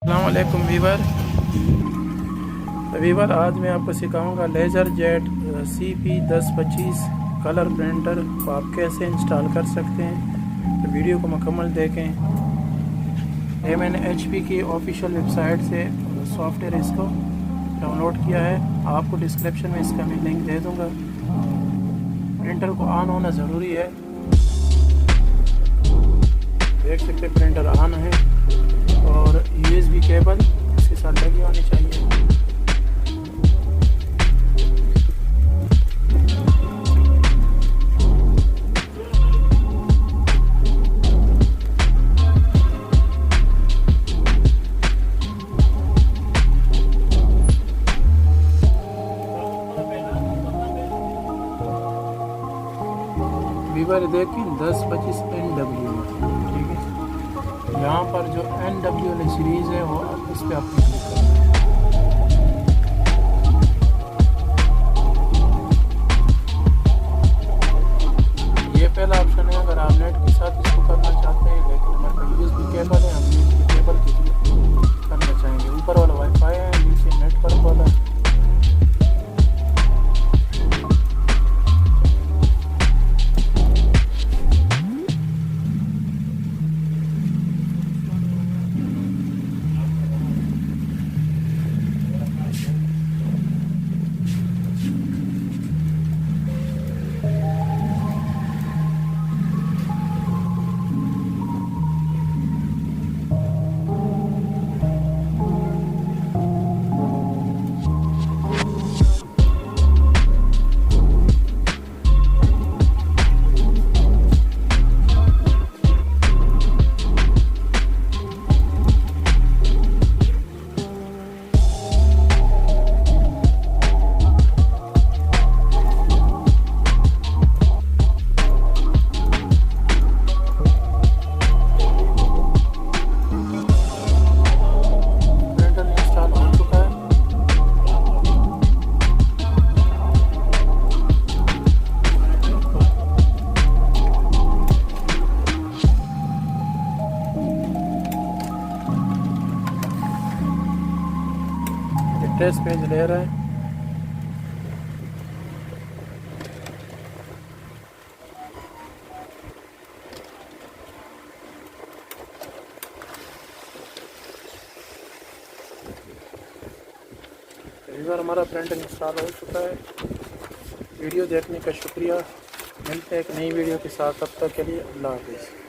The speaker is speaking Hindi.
अस्सलाम वालेकुम वीवर, आज मैं आपको सिखाऊंगा laser jet CP1025 colour printer को आप कैसे इंस्टॉल कर सकते हैं। तो वीडियो को मुकम्मल देखें। ये मैंने HP की ऑफिशियल वेबसाइट से सॉफ्टवेयर इसको डाउनलोड किया है। आपको डिस्क्रिप्शन में इसका मैं लिंक दे दूंगा। प्रिंटर को ऑन होना ज़रूरी है। देख सकते प्रिंटर ऑन है और USB केबल इसके साथ लगी होनी चाहिए। वीवर देखिए 1025nw, ठीक है। यहाँ पर जो NW वाली सीरीज़ है वो इस पर आप क्लिक करें। ये पहला ऑप्शन है अगर आप नेट के साथ इसको करना चाहते हैं, लेकिन हमारे पास USB केबल है, हम USB केबल के थ्रू करना चाहेंगे। ऊपर वाला वाईफाई है, नीचे नेटवर्क वाला है। एड्रेस पेज ले रहा है। वीवर हमारा प्रिंटर इंस्टॉल हो चुका है। वीडियो देखने का शुक्रिया। मिलते हैं एक नई वीडियो के साथ, तब तक के लिए अल्लाह हाफ़िज़।